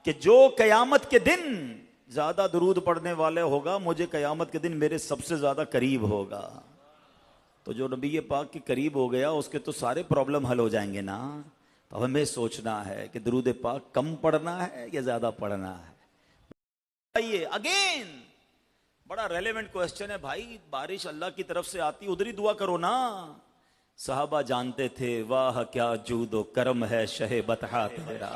کہ جو قیامت کے دن زیادہ درود پڑھنے والے ہوگا مجھے قیامت کے دن میرے سب سے زیادہ قریب ہوگا. تو جو نبی پاک کے قریب ہو گیا اس کے تو سارے پرابلم حل ہو جائیں گے نا. تو ہمیں سوچنا ہے کہ درود پاک کم پڑھنا ہے یا زیادہ پڑھنا ہے. یہ اگین بڑا ریلیونٹ کوسچن ہے بھائی. بارش اللہ کی طرف سے آتی ادھر ہی دعا کرو نا. صحابہ جانتے تھے واہ کیا جود و کرم ہے شہ بطحا تیرا,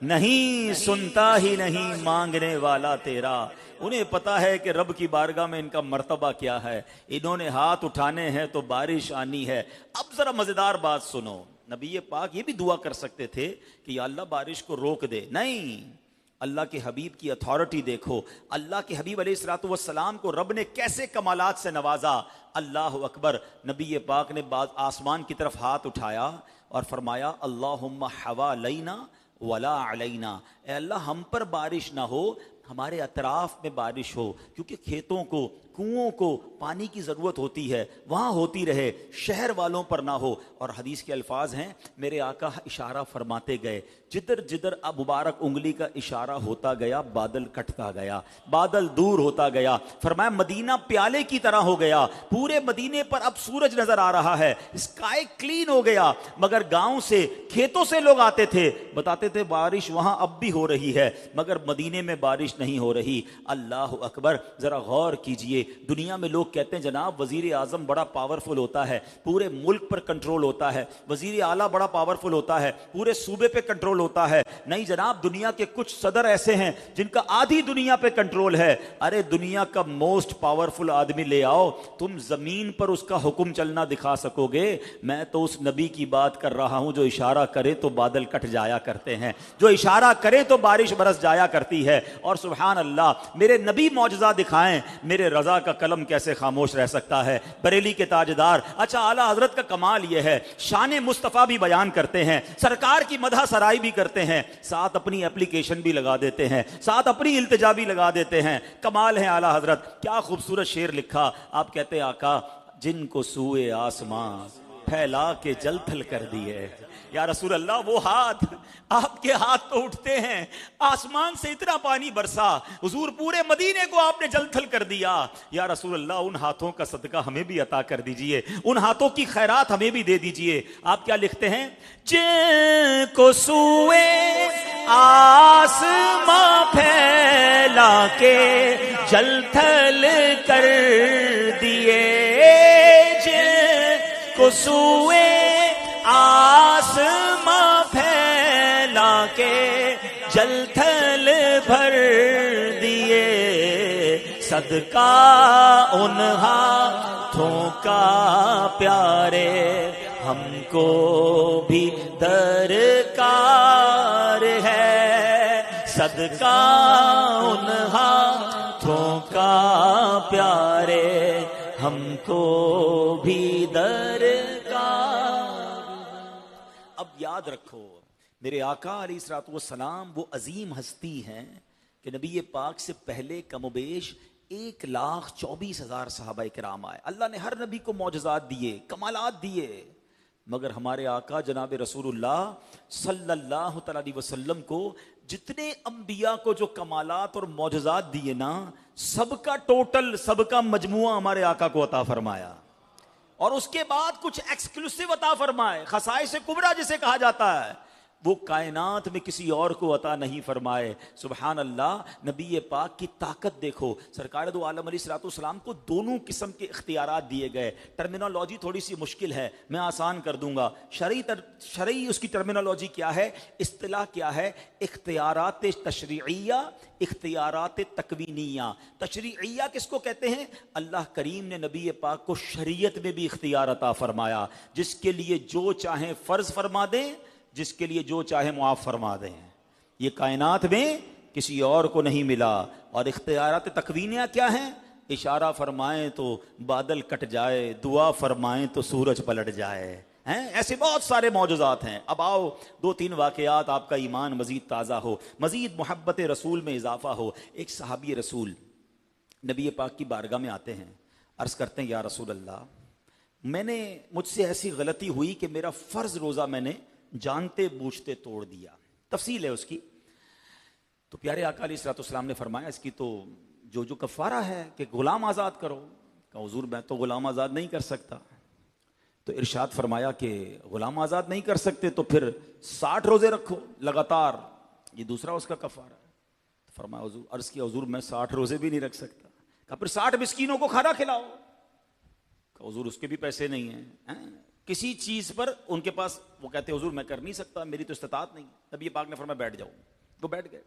نہیں سنتا ہی نہیں مانگنے والا تیرا. انہیں پتا ہے کہ رب کی بارگاہ میں ان کا مرتبہ کیا ہے. انہوں نے ہاتھ اٹھانے ہیں تو بارش آنی ہے. اب ذرا مزیدار بات سنو. نبی پاک یہ بھی دعا کر سکتے تھے کہ یا اللہ بارش کو روک دے. نہیں, اللہ کے حبیب کی اتھارٹی دیکھو. اللہ کے حبیب علیہ الصلوۃ والسلام کو رب نے کیسے کمالات سے نوازا. اللہ اکبر. نبی پاک نے آسمان کی طرف ہاتھ اٹھایا اور فرمایا اللہم حوالینا ولا علینا. اے اللہ ہم پر بارش نہ ہو, ہمارے اطراف میں بارش ہو, کیونکہ کھیتوں کو کنوؤں کو پانی کی ضرورت ہوتی ہے, وہاں ہوتی رہے, شہر والوں پر نہ ہو. اور حدیث کے الفاظ ہیں میرے آقا اشارہ فرماتے گئے, جدھر جدھر مبارک انگلی کا اشارہ ہوتا گیا بادل کٹتا گیا, بادل دور ہوتا گیا. فرمایا مدینہ پیالے کی طرح ہو گیا, پورے مدینے پر اب سورج نظر آ رہا ہے, اسکائی کلین ہو گیا. مگر گاؤں سے کھیتوں سے لوگ آتے تھے, بتاتے تھے بارش وہاں اب بھی ہو رہی ہے مگر مدینے میں بارش نہیں ہو رہی. اللہ اکبر. ذرا غور کیجئے. دنیا میں لوگ کہتے ہیں جناب وزیر اعظم بڑا پاورفل ہوتا ہے, پورے ملک پر کنٹرول ہوتا ہے, وزیر اعلیٰ بڑا پاورفل ہوتا ہے, پورے صوبے پہ کنٹرول ہوتا ہے. نہیں جناب, دنیا کے کچھ صدر ایسے ہیں جن کا آدھی دنیا پہ کنٹرول ہے. ارے دنیا کا موسٹ پاورفل آدمی لے آؤ, تم زمین پر اس کا حکم چلنا دکھا سکو گے؟ میں تو اس نبی کی بات کر رہا ہوں جو اشارہ کرے تو بادل کٹ جایا کرتے ہیں, جو اشارہ کرے تو بارش برس جایا کرتی ہے. اور سبحان اللہ, میرے نبی معجزہ دکھائیں, میرے رضا کا قلم کیسے خاموش رہ سکتا ہے. بریلی کے تاجدار. اچھا اعلیٰ حضرت کا کمال یہ ہے شان مصطفیٰ بھی بیان کرتے ہیں, سرکار کی مدح سرائی بھی کرتے ہیں, ساتھ اپنی اپلیکیشن بھی لگا دیتے ہیں, ساتھ اپنی التجا بھی لگا دیتے ہیں. کمال ہے اعلیٰ حضرت. کیا خوبصورت شعر لکھا. آپ کہتے ہیں آقا جن کو سوئے آسمان پھیلا کے جل تھل کر دیے. یا رسول اللہ وہ ہاتھ, آپ کے ہاتھ تو اٹھتے ہیں, آسمان سے اتنا پانی برسا, حضور پورے مدینے کو آپ نے جل تھل کر دیا. یا رسول اللہ ان ہاتھوں کا صدقہ ہمیں بھی عطا کر دیجئے, ان ہاتھوں کی خیرات ہمیں بھی دے دیجئے. آپ کیا لکھتے ہیں؟ جن کو سوئے آسمان پھیلا کے جل تھل کر دیے, جن کو سوئے آسمان پھیلا کے جل تھل بھر دیے, صدقہ ان ہاتھوں کا پیارے ہم کو بھی درکار ہے, صدقہ ان ہاتھوں کا پیارے ہم کو بھی درکار. اب یاد رکھو میرے آقا علیہ الصلوۃ والسلام وہ عظیم ہستی ہیں کہ نبی پاک سے پہلے کم و بیش 1,24,000 صحابہ کرام آئے. اللہ نے ہر نبی کو معجزات دیے, کمالات دیے, مگر ہمارے آقا جناب رسول اللہ صلی اللہ تعالی علیہ وسلم کو جتنے انبیاء کو جو کمالات اور معجزات دیے نا, سب کا ٹوٹل, سب کا مجموعہ ہمارے آقا کو عطا فرمایا. اور اس کے بعد کچھ ایکسکلوسیو عطا فرمائے, خصائص کبریٰ جسے کہا جاتا ہے, وہ کائنات میں کسی اور کو عطا نہیں فرمائے. سبحان اللہ. نبی پاک کی طاقت دیکھو. سرکار دو عالم علیہ الصلوۃ والسلام کو دونوں قسم کے اختیارات دیے گئے. ٹرمینالوجی تھوڑی سی مشکل ہے, میں آسان کر دوں گا. شرعی اس کی ٹرمینالوجی کیا ہے, اصطلاح کیا ہے؟ اختیارات تشریعیہ, اختیارات تکوینیہ. تشریعیہ کس کو کہتے ہیں؟ اللہ کریم نے نبی پاک کو شریعت میں بھی اختیار عطا فرمایا, جس کے لیے جو چاہیں فرض فرما دیں, جس کے لیے جو چاہے معاف فرما دیں. یہ کائنات میں کسی اور کو نہیں ملا. اور اختیارات تکوینیہ کیا ہیں؟ اشارہ فرمائیں تو بادل کٹ جائے, دعا فرمائیں تو سورج پلٹ جائے. ایسے بہت سارے معجزات ہیں. اب آؤ 2-3 واقعات, آپ کا ایمان مزید تازہ ہو, مزید محبت رسول میں اضافہ ہو. ایک صحابی رسول نبی پاک کی بارگاہ میں آتے ہیں, عرض کرتے ہیں یا رسول اللہ مجھ سے ایسی غلطی ہوئی کہ میرا فرض روزہ میں نے جانتے بوجھتے توڑ دیا. تفصیل ہے اس کی. تو پیارے آقا علیہ الصلوۃ والسلام نے فرمایا اس کی تو جو کفارہ ہے کہ غلام آزاد کرو. کہ حضور میں تو غلام آزاد نہیں کر سکتا. تو ارشاد فرمایا کہ غلام آزاد نہیں کر سکتے تو پھر 60 روزے رکھو لگاتار, یہ دوسرا اس کا کفارہ ہے. تو فرمایا حضور, عرض کیا حضور میں 60 روزے بھی نہیں رکھ سکتا. کہا پھر 60 مسکینوں کو کھانا کھلاؤ. کہ حضور اس کے بھی پیسے نہیں ہیں. کسی چیز پر ان کے پاس, وہ کہتے حضور میں کر نہیں سکتا, میری تو استطاعت نہیں. نبی پاک نے فرمایا بیٹھ جاؤ. وہ بیٹھ گئے.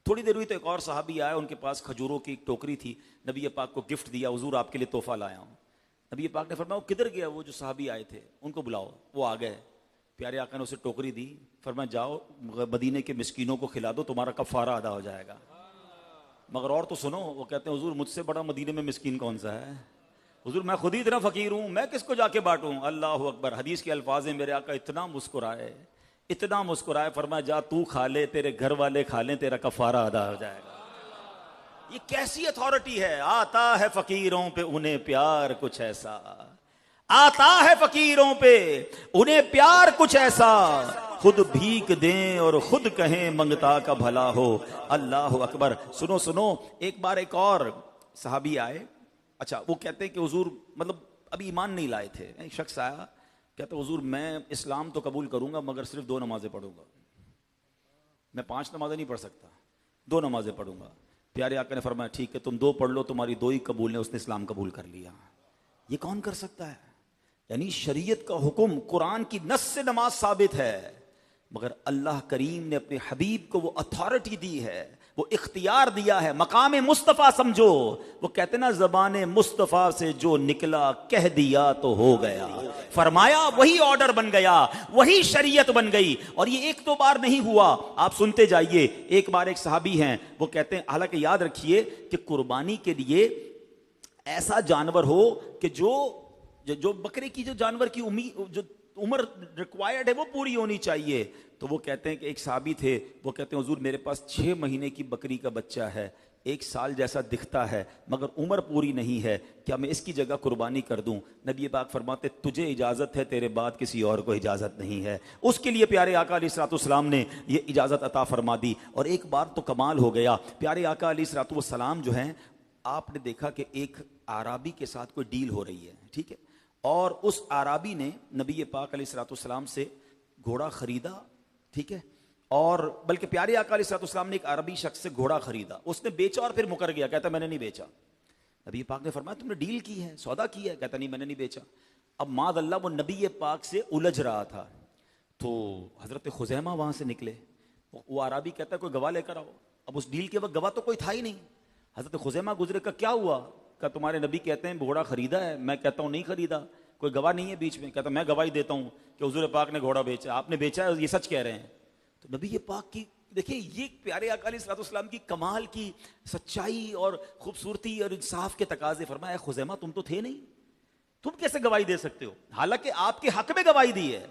تھوڑی دیر ہوئی تو ایک اور صحابی آیا, ان کے پاس کھجوروں کی ایک ٹوکری تھی. نبی پاک کو گفٹ دیا, حضور آپ کے لیے تحفہ لایا ہوں. نبی پاک نے فرمایا وہ کدھر گیا وہ جو صحابی آئے تھے, ان کو بلاؤ. وہ آ گئے. پیارے آقا نے اسے ٹوکری دی, فرمایا جاؤ مدینے کے مسکینوں کو کھلا دو, تمہارا کفارہ ادا ہو جائے گا. مگر اور تو سنو, وہ کہتے ہیں حضور مجھ سے بڑا مدینے میں مسکین کون سا ہے؟ حضور میں خود ہی اتنا فقیر ہوں, میں کس کو جا کے بانٹوں؟ اللہ اکبر. حدیث کے الفاظ ہیں, میرے آقا اتنا مسکرائے, فرمایا جا تو کھا لے, تیرے گھر والے کھا لیں, تیرا کفارہ ادا ہو جائے گا. یہ کیسی اتھارٹی ہے؟ آتا ہے فقیروں پہ انہیں پیار کچھ ایسا, آتا ہے فقیروں پہ انہیں پیار کچھ ایسا, خود بھیک دیں اور خود کہیں منگتا کا بھلا ہو. اللہ اکبر. سنو, ایک بار ایک اور صحابی آئے. اچھا, وہ کہتے ہیں کہ حضور مطلب ابھی ایمان نہیں لائے تھے. ایک شخص آیا, کہتے حضور میں اسلام تو قبول کروں گا مگر صرف 2 نمازیں پڑھوں گا, میں 5 نمازیں نہیں پڑھ سکتا, 2 نمازیں پڑھوں گا. پیارے آقا نے فرمایا ٹھیک ہے تم 2 پڑھ لو, تمہاری 2 ہی قبول ہیں. اس نے اسلام قبول کر لیا. یہ کون کر سکتا ہے؟ یعنی شریعت کا حکم, قرآن کی نص سے نماز ثابت ہے, مگر اللہ کریم نے اپنے حبیب کو وہ اتھارٹی دی ہے, وہ اختیار دیا ہے, مقام مصطفیٰ سمجھو. وہ کہتے نا زبان مصطفیٰ سے جو نکلا کہہ دیا تو ہو گیا. فرمایا وہی آرڈر بن گیا, وہی شریعت بن گئی. اور یہ ایک 2 بار نہیں ہوا, آپ سنتے جائیے. ایک بار ایک صحابی ہیں, وہ کہتے ہیں, حالانکہ یاد رکھیے کہ قربانی کے لیے ایسا جانور ہو کہ جو بکرے کی جو جانور کی جو عمر ریکوائرڈ ہے وہ پوری ہونی چاہیے. تو وہ کہتے ہیں کہ ایک صحابی تھے, وہ کہتے ہیں حضور میرے پاس 6 مہینے کی بکری کا بچہ ہے, 1 سال جیسا دکھتا ہے مگر عمر پوری نہیں ہے, کیا میں اس کی جگہ قربانی کر دوں؟ نبی پاک فرماتے تجھے اجازت ہے, تیرے بعد کسی اور کو اجازت نہیں ہے. اس کے لیے پیارے آقا علیہ الصلوۃ والسلام نے یہ اجازت عطا فرما دی. اور ایک بار تو کمال ہو گیا, پیارے آقا علیہ الصلوۃ والسلام جو ہیں, آپ نے دیکھا کہ ایک اعرابی کے ساتھ کوئی ڈیل ہو رہی ہے, ٹھیک ہے, اور اس اعرابی نے نبی پاک علیہ الصلوۃ والسلام سے گھوڑا خریدا, ٹھیک ہے, اور بلکہ پیارے آقا علیہ الصلوۃ والسلام نے ایک عربی شخص سے گھوڑا خریدا, اس نے بیچا اور پھر مکر گیا, کہتا میں نے نہیں بیچا. نبی پاک نے فرمایا تم نے ڈیل کی ہے, سودا کی ہے, کہتا نہیں میں نے نہیں بیچا. اب معاذ اللہ وہ نبی پاک سے الجھ رہا تھا, تو حضرت خزیمہ وہاں سے نکلے. وہ عربی کہتا ہے کوئی گواہ لے کر آؤ. اب اس ڈیل کے وقت گواہ تو کوئی تھا ہی نہیں. حضرت خزیمہ گزرے, کا کیا ہوا؟ کہ تمہارے نبی کہتے ہیں گھوڑا خریدا ہے, میں کہتا ہوں نہیں خریدا, کوئی گواہ نہیں ہے بیچ میں. کہتا میں گواہی دیتا ہوں کہ حضور پاک نے گھوڑا بیچا, آپ نے بیچا ہے, یہ سچ کہہ رہے ہیں. تو نبی پاک کی دیکھیں, یہ پیارے آقا علیہ الصلوۃ والسلام کی کمال کی سچائی اور خوبصورتی اور انصاف کے تقاضے. فرمایا خزیمہ تم تو تھے نہیں, تم کیسے گواہی دے سکتے ہو, حالانکہ آپ کے حق میں گواہی دی ہے.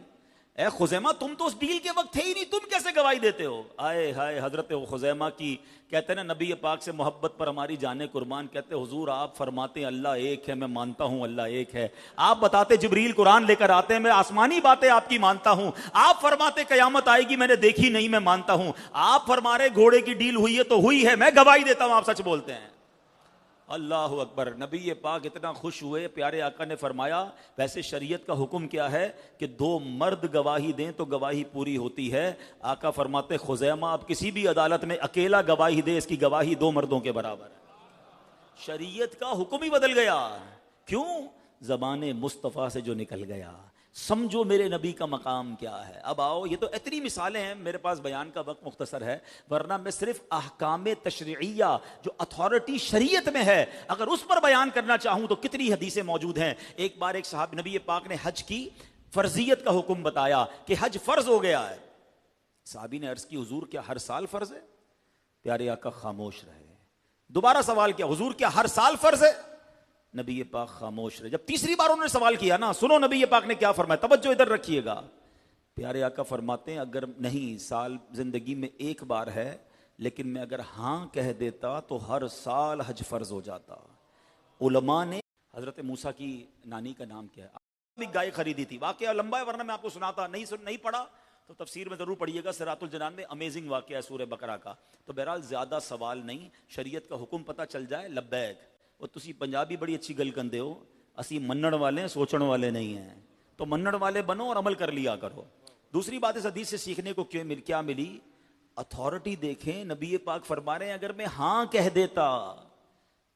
اے خزیمہ تم تو اس ڈیل کے وقت تھے ہی نہیں, تم کیسے گواہی دیتے ہو؟ آئے ہائے, حضرت خزیمہ کی کہتے ہیں نا نبی پاک سے محبت پر ہماری جانیں قربان. کہتے حضور آپ فرماتے ہیں اللہ ایک ہے, میں مانتا ہوں اللہ ایک ہے. آپ بتاتے جبریل قرآن لے کر آتے ہیں, میں آسمانی باتیں آپ کی مانتا ہوں. آپ فرماتے قیامت آئے گی, میں نے دیکھی نہیں, میں مانتا ہوں. آپ فرما رہے گھوڑے کی ڈیل ہوئی ہے تو ہوئی ہے, میں گواہی دیتا ہوں آپ سچ بولتے ہیں. اللہ اکبر. نبی پاک اتنا خوش ہوئے, پیارے آقا نے فرمایا ویسے شریعت کا حکم کیا ہے کہ 2 مرد گواہی دیں تو گواہی پوری ہوتی ہے. آقا فرماتے خزیمہ اب کسی بھی عدالت میں اکیلا گواہی دے, اس کی گواہی 2 مردوں کے برابر ہے. شریعت کا حکم ہی بدل گیا. کیوں؟ زبان مصطفیٰ سے جو نکل گیا. سمجھو میرے نبی کا مقام کیا ہے. اب آؤ, یہ تو اتنی مثالیں ہیں, میرے پاس بیان کا وقت مختصر ہے, ورنہ میں صرف احکام تشریعیہ جو اتھارٹی شریعت میں ہے اگر اس پر بیان کرنا چاہوں تو کتنی حدیثیں موجود ہیں. ایک بار ایک صحابی نبی پاک نے حج کی فرضیت کا حکم بتایا کہ حج فرض ہو گیا ہے. صحابی نے عرض کی حضور کیا ہر سال فرض ہے؟ پیارے آقا خاموش رہے. دوبارہ سوال کیا, حضور کیا ہر سال فرض ہے؟ نبی پاک خاموش رہے. جب تیسری بار انہوں نے سوال کیا نا, سنو نبی پاک نے کیا فرمایا, توجہ ادھر رکھیے گا. پیارے آقا فرماتے ہیں اگر نہیں سال زندگی میں 1 بار ہے, لیکن میں اگر ہاں کہہ دیتا تو ہر سال حج فرض ہو جاتا. علماء نے, حضرت موسیٰ کی نانی کا نام کیا ہے, بھی گائے خریدی تھی, واقعہ لمبا ہے ورنہ میں آپ کو سناتا, نہیں پڑا تو تفسیر میں ضرور پڑھیے گا، صراط الجنان میں امیزنگ واقعہ ہے سورہ بقرہ کا. تو بہرحال زیادہ سوال نہیں، شریعت کا حکم پتہ چل جائے لبیک. وہ تسی پنجابی بڑی اچھی گل کندے ہو، اسی منن والے ہیں، سوچن والے نہیں ہیں. تو منن والے بنو اور عمل کر لیا کرو. دوسری بات اس حدیث سے سیکھنے کو کیا ملی؟ اتھارٹی دیکھیں، نبی پاک فرما رہے ہیں اگر میں ہاں کہہ دیتا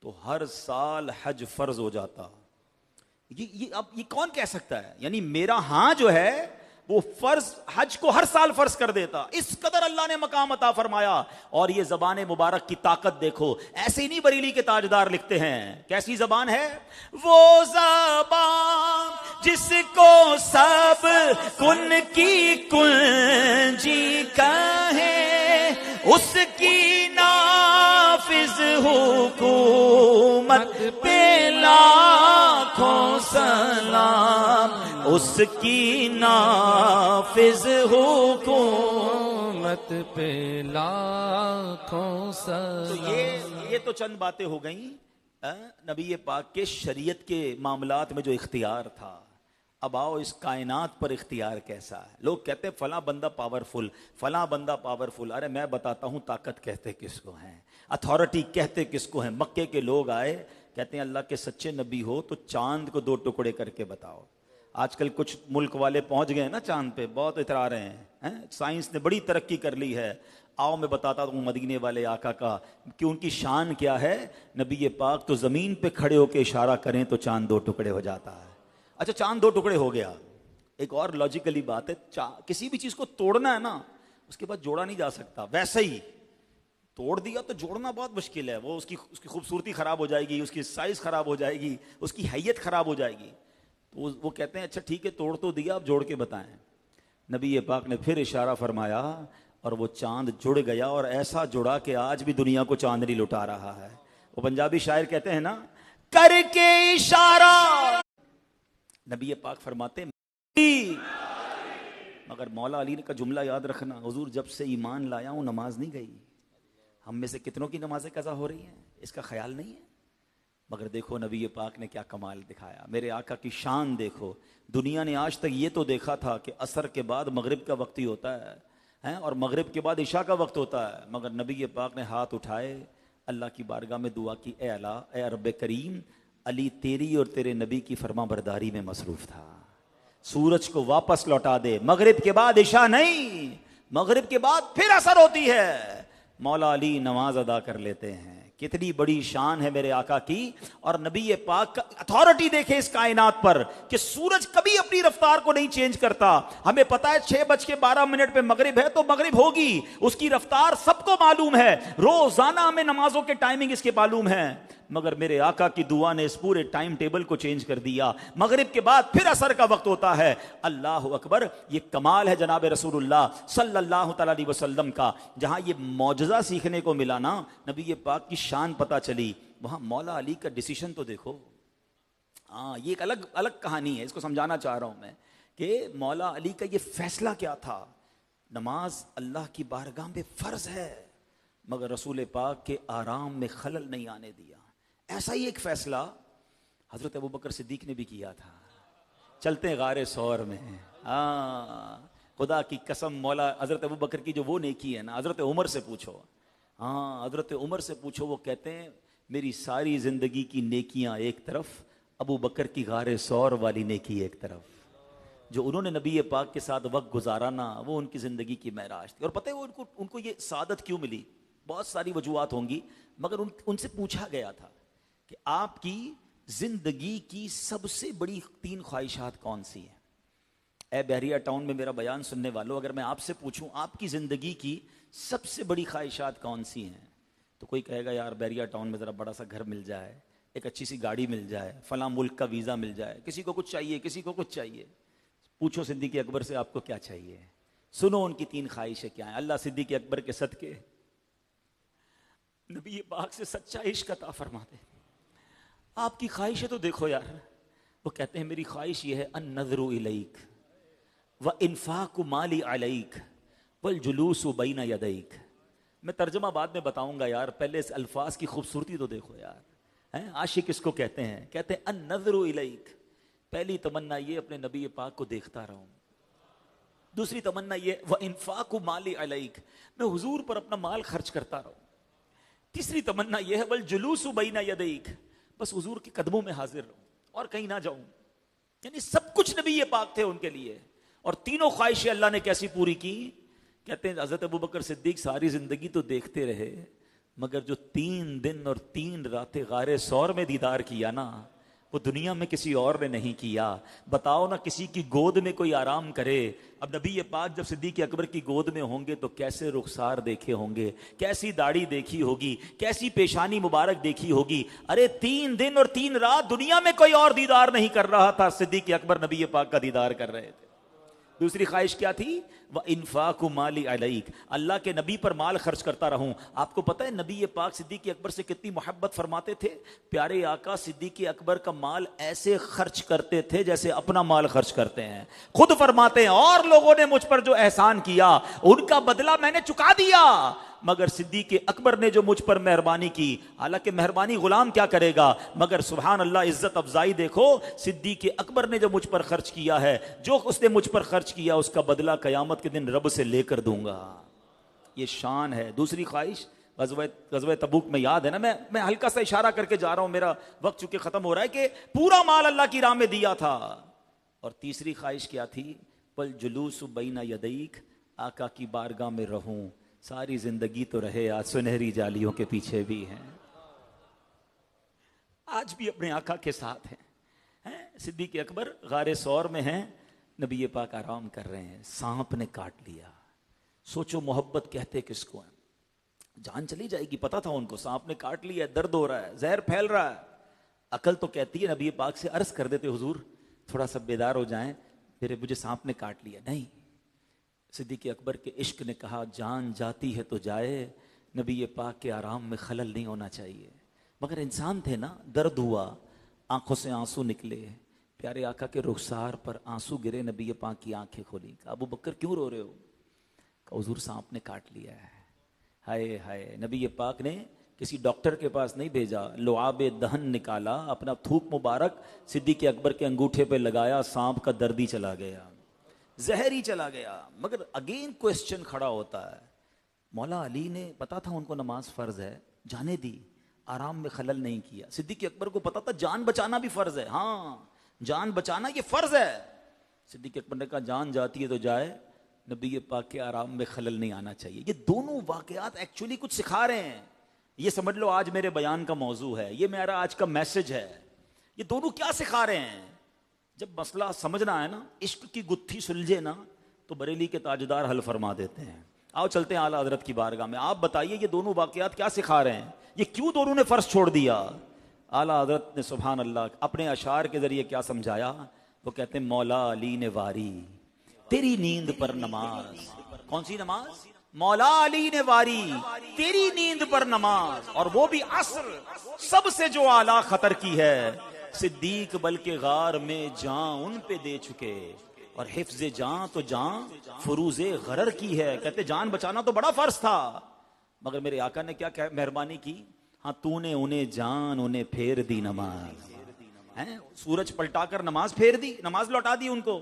تو ہر سال حج فرض ہو جاتا. اب یہ کون کہہ سکتا ہے؟ یعنی میرا ہاں جو ہے وہ فرض، حج کو ہر سال فرض کر دیتا. اس قدر اللہ نے مقام عطا فرمایا. اور یہ زبان مبارک کی طاقت دیکھو، ایسے ہی نہیں بریلی کے تاجدار لکھتے ہیں. کیسی زبان ہے؟ وہ زبان جس کو سب کن کی کنجی کہے، اس کی نافذ حکومت پہ لاکھوں سلام، اس کی نافذ حکومت پہ لاکھوں سلام. تو یہ تو چند باتیں ہو گئیں نبی پاک کے شریعت کے معاملات میں جو اختیار تھا. اب آؤ اس کائنات پر اختیار کیسا ہے. لوگ کہتے ہیں فلاں بندہ پاورفل، فلاں بندہ پاورفل. ارے میں بتاتا ہوں طاقت کہتے کس کو ہیں، اتھارٹی کہتے کس کو ہیں. مکے کے لوگ آئے، کہتے ہیں اللہ کے سچے نبی ہو تو چاند کو 2 ٹکڑے کر کے بتاؤ. آج کل کچھ ملک والے پہنچ گئے نا چاند پہ، بہت اترا رہے ہیں. سائنس نے بڑی ترقی کر لی ہے. آؤ میں بتاتا ہوں مدینے والے آقا کا کہ ان کی شان کیا ہے. نبی پاک تو زمین پہ کھڑے ہو کے اشارہ کریں تو چاند 2 ٹکڑے ہو جاتا ہے. اچھا چاند 2 ٹکڑے ہو گیا. ایک اور لاجیکلی بات ہے، کسی بھی چیز کو توڑنا ہے نا اس کے بعد جوڑا نہیں جا سکتا. ویسے ہی توڑ دیا تو جوڑنا بہت مشکل ہے. وہ اس کی خوبصورتی خراب ہو جائے گی، اس کی سائز خراب ہو جائے گی، اس کی حیت خراب ہو جائے گی. تو وہ کہتے ہیں اچھا ٹھیک ہے توڑ تو دیا، اب جوڑ کے بتائیں. نبی پاک نے پھر اشارہ فرمایا اور وہ چاند جڑ گیا، اور ایسا جڑا کہ آج بھی دنیا کو چاندنی لٹا رہا ہے. وہ پنجابی شاعر کہتے ہیں نا، کر کے اشارہ نبی پاک فرماتے ہیں. مگر مولا علی کا جملہ یاد رکھنا، حضور جب سے ایمان لایا ہوں نماز نہیں گئی. ہم میں سے کتنوں کی نمازیں قضا ہو رہی ہیں اس کا خیال نہیں ہے. مگر دیکھو نبی پاک نے کیا کمال دکھایا. میرے آقا کی شان دیکھو. دنیا نے آج تک یہ تو دیکھا تھا کہ عصر کے بعد مغرب کا وقت ہی ہوتا ہے اور مغرب کے بعد عشاء کا وقت ہوتا ہے. مگر نبی پاک نے ہاتھ اٹھائے، اللہ کی بارگاہ میں دعا کی، اے اللہ، اے رب کریم، علی تیری اور تیرے نبی کی فرما برداری میں مصروف تھا، سورج کو واپس لوٹا دے. مغرب کے بعد عشاء نہیں، مغرب کے بعد پھر عصر ہوتی ہے. مولا علی نماز ادا کر لیتے ہیں. کتنی بڑی شان ہے میرے آقا کی. اور نبی پاک کا اتھارٹی دیکھے اس کائنات پر کہ سورج کبھی اپنی رفتار کو نہیں چینج کرتا. ہمیں پتا ہے 6:12 پہ مغرب ہے تو مغرب ہوگی، اس کی رفتار سب کو معلوم ہے. روزانہ ہمیں نمازوں کے ٹائمنگ اس کے معلوم ہے. مگر میرے آقا کی دعا نے اس پورے ٹائم ٹیبل کو چینج کر دیا. مغرب کے بعد پھر عصر کا وقت ہوتا ہے. اللہ اکبر. یہ کمال ہے جناب رسول اللہ صلی اللہ تعالی علیہ وسلم کا. جہاں یہ معجزہ سیکھنے کو ملا نا، نبی پاک کی شان پتہ چلی، وہاں مولا علی کا ڈیسیشن تو دیکھو. یہ ایک الگ کہانی ہے، اس کو سمجھانا چاہ رہا ہوں میں کہ مولا علی کا یہ فیصلہ کیا تھا. نماز اللہ کی بارگاہ میں فرض ہے، مگر رسول پاک کے آرام میں خلل نہیں آنے دیا. ایسا ہی ایک فیصلہ حضرت ابوبکر صدیق نے بھی کیا تھا. چلتے ہیں غار ثور میں. خدا کی قسم، مولا حضرت ابوبکر کی جو وہ نیکی ہے نا، حضرت عمر سے پوچھو. حضرت عمر سے پوچھو، وہ کہتے ہیں میری ساری زندگی کی نیکیاں ایک طرف، ابوبکر کی غار ثور والی نیکی ایک طرف. جو انہوں نے نبی پاک کے ساتھ وقت گزارا نا، وہ ان کی زندگی کی معراج تھی. اور پتہ ہے وہ ان کو یہ سعادت کیوں ملی؟ بہت ساری وجوہات ہوں گی، مگر ان سے پوچھا گیا تھا کہ آپ کی زندگی کی سب سے بڑی 3 خواہشات کون سی ہیں؟ اے بحریہ ٹاؤن میں میرا بیان سننے والوں، اگر میں آپ سے پوچھوں آپ کی زندگی کی سب سے بڑی خواہشات کون سی ہیں، تو کوئی کہے گا یار بحریہ ٹاؤن میں ذرا بڑا سا گھر مل جائے، ایک اچھی سی گاڑی مل جائے، فلاں ملک کا ویزا مل جائے. کسی کو کچھ چاہیے، کسی کو کچھ چاہیے. پوچھو صدیق اکبر سے آپ کو کیا چاہیے، سنو ان کی 3 خواہشیں کیا ہیں. اللہ صدیق اکبر کے صدقے نبی پاک سے سچا عشق عطا فرما دے. آپ کی خواہشیں تو دیکھو یار. وہ کہتے ہیں میری خواہش یہ ہے، النظر الیک وانفاق مالی علیک والجلوس بین یدیک. میں ترجمہ بعد میں بتاؤں گا یار، پہلے اس الفاظ کی خوبصورتی تو دیکھو یار. عاشق اس کو کہتے ہیں النظر الیک. پہلی تمنا یہ اپنے نبی پاک کو دیکھتا رہوں. دوسری تمنا یہ وَإِنفَاقُ مَالِي عَلَيْكَ، میں حضور پر اپنا مال خرچ کرتا رہوں۔ تیسری تمنا یہ ہے وَالْجُلُوسُ بَيْنَ يَدَيْكَ، بس حضور کے قدموں میں حاضر رہوں اور کہیں نہ جاؤں۔ یعنی سب کچھ نبی پاک تھے ان کے لیے، اور تینوں خواہشیں اللہ نے کیسی پوری کی؟ کہتے ہیں حضرت ابوبکر صدیق ساری زندگی تو دیکھتے رہے، مگر جو 3 دن اور 3 راتیں غار ثور میں دیدار کیا نا، وہ دنیا میں کسی اور نے نہیں کیا۔ بتاؤ نا، کسی کی گود میں کوئی آرام کرے۔ اب نبی پاک جب صدیق اکبر کی گود میں ہوں گے تو کیسے رخسار دیکھے ہوں گے، کیسی داڑھی دیکھی ہوگی، کیسی پیشانی مبارک دیکھی ہوگی۔ ارے 3 دن اور 3 رات دنیا میں کوئی اور دیدار نہیں کر رہا تھا، صدیق اکبر نبی پاک کا دیدار کر رہے تھے۔ دوسری خواہش کیا تھی؟ وَإِنفَاقُ مَالِي عَلَيْكَ، اللہ کے نبی پر مال خرچ کرتا رہوں۔ آپ کو پتہ ہے نبی پاک صدیق اکبر سے کتنی محبت فرماتے تھے؟ پیارے آقا صدیق اکبر کا مال ایسے خرچ کرتے تھے جیسے اپنا مال خرچ کرتے ہیں۔ خود فرماتے ہیں اور لوگوں نے مجھ پر جو احسان کیا ان کا بدلہ میں نے چکا دیا، مگر صدیق اکبر نے جو مجھ پر مہربانی کی، حالانکہ مہربانی غلام کیا کرے گا، مگر سبحان اللہ عزت افزائی دیکھو، صدیق اکبر نے جو مجھ پر خرچ کیا ہے، جو اس نے مجھ پر خرچ کیا اس کا بدلہ قیامت کے دن رب سے لے کر دوں گا۔ یہ شان ہے۔ دوسری خواہش غزوہ تبوک میں یاد ہے نا، میں ہلکا سا اشارہ کر کے جا رہا ہوں، میرا وقت چونکہ ختم ہو رہا ہے، کہ پورا مال اللہ کی راہ میں دیا تھا۔ اور تیسری خواہش کیا تھی؟ وَالْجُلُوسُ بَيْنَ يَدَيْكَ، آقا کی بارگاہ میں رہوں۔ ساری زندگی تو رہے، آج سنہری جالیوں کے پیچھے بھی ہیں، آج بھی اپنے آقا کے ساتھ ہیں۔ صدیق اکبر غار ثور میں ہیں، نبی پاک آرام کر رہے ہیں، سانپ نے کاٹ لیا۔ سوچو محبت کہتے کس کو ہیں؟ جان چلی جائے گی، پتا تھا ان کو، سانپ نے کاٹ لیا ہے، درد ہو رہا ہے، زہر پھیل رہا ہے۔ عقل تو کہتی ہے نبی پاک سے عرض کر دیتے، حضور تھوڑا سا بیدار ہو جائیں، مجھے سانپ نے کاٹ لیا۔ نہیں، صدیق اکبر کے عشق نے کہا جان جاتی ہے تو جائے، نبی پاک کے آرام میں خلل نہیں ہونا چاہیے۔ مگر انسان تھے نا، درد ہوا، آنکھوں سے آنسو نکلے، پیارے آقا کے رخسار پر آنسو گرے، نبی پاک کی آنکھیں کھولی۔ کہا ابو بکر کیوں رو رہے ہو؟ کہا حضور سانپ نے کاٹ لیا ہے۔ ہائے ہائے، نبی پاک نے کسی ڈاکٹر کے پاس نہیں بھیجا، لعاب دہن نکالا، اپنا تھوک مبارک صدیق اکبر کے انگوٹھے پہ لگایا، سانپ کا درد ہی چلا گیا، زہر ہی چلا گیا۔ مگر اگین کوسچن کھڑا ہوتا ہے، مولا علی نے پتا تھا ان کو نماز فرض ہے، جانے دی، آرام میں خلل نہیں کیا۔ صدیق اکبر کو پتا تھا جان بچانا بھی فرض ہے، ہاں جان بچانا یہ فرض ہے۔ صدیق اکبر نے کہا جان جاتی ہے تو جائے، نبی پاک کے آرام میں خلل نہیں آنا چاہیے۔ یہ دونوں واقعات ایکچولی کچھ سکھا رہے ہیں، یہ سمجھ لو آج میرے بیان کا موضوع ہے، یہ میرا آج کا میسج ہے۔ یہ دونوں کیا سکھا رہے ہیں؟ جب مسئلہ سمجھنا ہے نا، عشق کی گتھی سلجھے نا، تو بریلی کے تاجدار حل فرما دیتے ہیں۔ آؤ چلتے ہیں اعلیٰ حضرت کی بارگاہ میں، آپ بتائیے یہ دونوں واقعات کیا سکھا رہے ہیں؟ یہ کیوں دونوں نے فرض چھوڑ دیا؟ اعلیٰ حضرت نے سبحان اللہ اپنے اشعار کے ذریعے کیا سمجھایا؟ وہ کہتے ہیں مولا علی نے واری تیری نیند پر نماز۔ کون سی نماز؟ مولا علی نے واری تیری نیند پر نماز، اور وہ بھی عصر، سب سے جو اعلیٰ خطر کی ہے۔ صدیق بلکہ غار میں جان ان پہ دے چکے، اور حفظ جان تو جان فروز غرر کی ہے۔ کہتے جان بچانا تو بڑا فرض تھا، مگر میرے آقا نے کیا مہربانی کی؟ ہاں تو نے انہیں جان انہیں پھیر دی نماز، سورج پلٹا کر نماز پھیر دی، نماز لوٹا دی ان کو،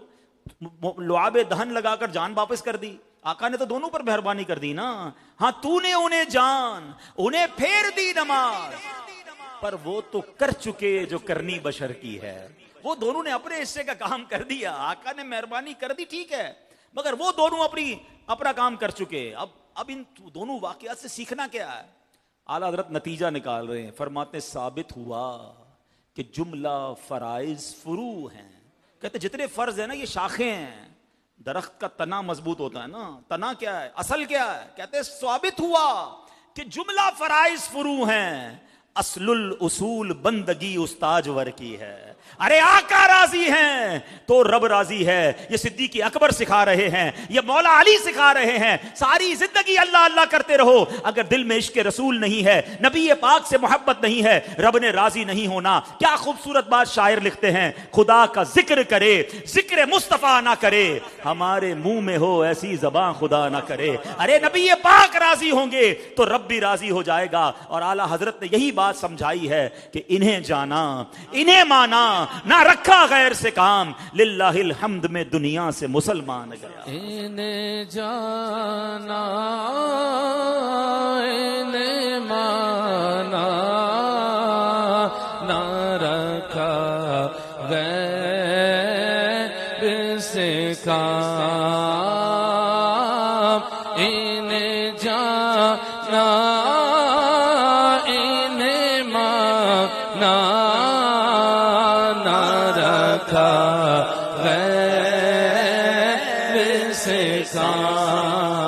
لعاب دہن لگا کر جان واپس کر دی۔ آقا نے تو دونوں پر مہربانی کر دی نا، ہاں تو نے انہیں جان انہیں پھیر دی نماز، پر وہ تو کر چکے جو کرنی بشر کی ہے۔ وہ دونوں نے اپنے حصے کا کام کر دیا، آقا نے مہربانی کر دی ٹھیک ہے، مگر وہ دونوں اپنا کام کر چکے۔ اب ان دونوں واقعات سے سیکھنا کیا ہے؟ اعلیٰ حضرت نتیجہ نکال رہے ہیں، فرماتے ثابت ہوا کہ جملہ فرائض فروع ہیں۔ کہتے جتنے فرض ہیں نا یہ شاخیں ہیں، درخت کا تنا مضبوط ہوتا ہے نا، تنا کیا ہے، اصل کیا ہے؟ کہتے ثابت ہوا کہ جملہ فرائض فروع ہیں، اصل الاصول بندگی استاجور کی ہے۔ ارے آقا راضی ہیں تو رب راضی ہے، یہ صدیق اکبر سکھا رہے ہیں، یہ مولا علی سکھا رہے ہیں۔ ساری زندگی اللہ اللہ کرتے رہو، اگر دل میں عشق رسول نہیں ہے، نبی پاک سے محبت نہیں ہے، رب نے راضی نہیں ہونا۔ کیا خوبصورت بات شاعر لکھتے ہیں، خدا کا ذکر کرے ذکر مصطفیٰ نہ کرے، ہمارے منہ میں ہو ایسی زبان خدا نہ کرے۔ ارے نبی پاک راضی ہوں گے تو رب بھی راضی ہو جائے گا۔ اور اعلیٰ حضرت نے یہی بات سمجھائی ہے کہ انہیں جانا، انہیں مانا، نہ رکھا غیر سے کام، للہ الحمد میں دنیا سے مسلمان گیا۔ انہیں جانا انہیں مانا نہ رکھا غیر سے کام، انہیں جانا انہیں مانا نہ رکھا غیر سے کام،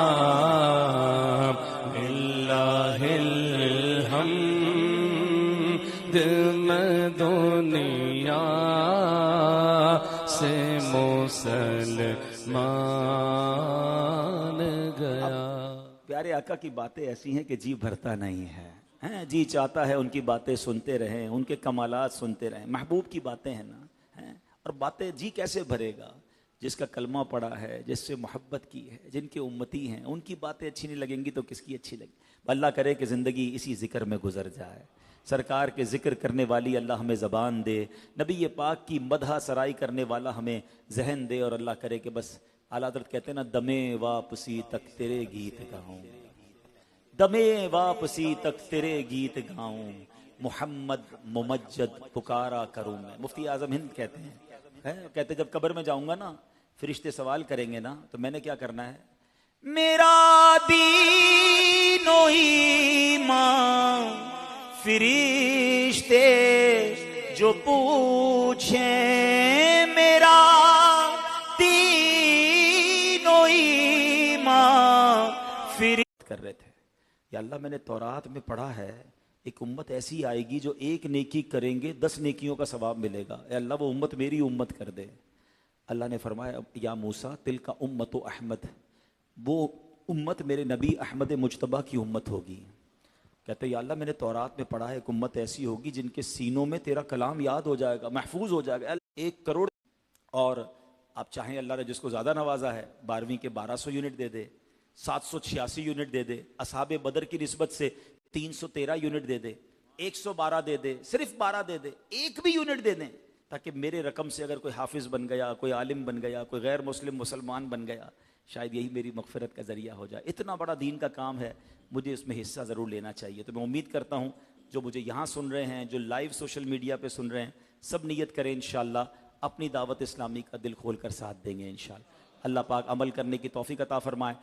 للہ الحمد میں دنیا سے مسلمان گیا۔ پیارے آقا کی باتیں ایسی ہیں کہ جی بھرتا نہیں ہے، جی چاہتا ہے ان کی باتیں سنتے رہیں، ان کے کمالات سنتے رہیں۔ محبوب کی باتیں ہیں نا، اور باتیں جی کیسے بھرے گا؟ جس کا کلمہ پڑا ہے، جس سے محبت کی ہے، جن کے امتی ہیں، ان کی باتیں اچھی نہیں لگیں گی تو کس کی اچھی لگی؟ اللہ کرے کہ زندگی اسی ذکر میں گزر جائے، سرکار کے ذکر کرنے والی اللہ ہمیں زبان دے، نبی پاک کی مدح سرائی کرنے والا ہمیں ذہن دے، اور اللہ کرے کہ بس اعلیٰ حضرت کہتے ہیں نا، دمے واپسی تک تیرے گیت گاؤں، دمے واپسی تک تیرے گیت گاؤں، محمد ممجد پکارا کروں میں۔ مفتی اعظم ہند کہتے ہیں، کہتے جب قبر میں جاؤں گا نا، فرشتے سوال کریں گے نا، تو میں نے کیا کرنا ہے؟ میرا دین و ایمان فرشتے جو پوچھیں، میرا دین و ایمان فرشتے کر رہے تھے، یا اللہ میں نے تورات میں پڑھا ہے ایک امت ایسی آئے گی جو ایک نیکی کریں گے 10 نیکیوں کا ثواب ملے گا، اے اللہ وہ امت میری امت کر دے۔ اللہ نے فرمایا یا موسیٰ تلک امت احمد، وہ امت میرے نبی احمد مجتبیٰ کی امت ہوگی۔ کہتے یا اللہ میں نے تورات میں پڑھا ہے ایک امت ایسی ہوگی جن کے سینوں میں تیرا کلام یاد ہو جائے گا، محفوظ ہو جائے گا۔ 1 کروڑ، اور آپ چاہیں اللہ نے جس کو زیادہ نوازا ہے 12ویں کے 1200 یونٹ دے دے، 786 یونٹ دے دے، اصحاب بدر کی نسبت سے 313 یونٹ دے دے، 112 دے دے، صرف 12 دے دے، ایک بھی یونٹ دے دیں، تاکہ میرے رقم سے اگر کوئی حافظ بن گیا، کوئی عالم بن گیا، کوئی غیر مسلم مسلمان بن گیا، شاید یہی میری مغفرت کا ذریعہ ہو جائے۔ اتنا بڑا دین کا کام ہے، مجھے اس میں حصہ ضرور لینا چاہیے۔ تو میں امید کرتا ہوں جو مجھے یہاں سن رہے ہیں، جو لائیو سوشل میڈیا پہ سن رہے ہیں، سب نیت کریں انشاءاللہ اپنی دعوت اسلامی کا دل کھول کر ساتھ دیں گے انشاءاللہ۔ اللہ پاک عمل کرنے کی توفیق عطا فرمائے۔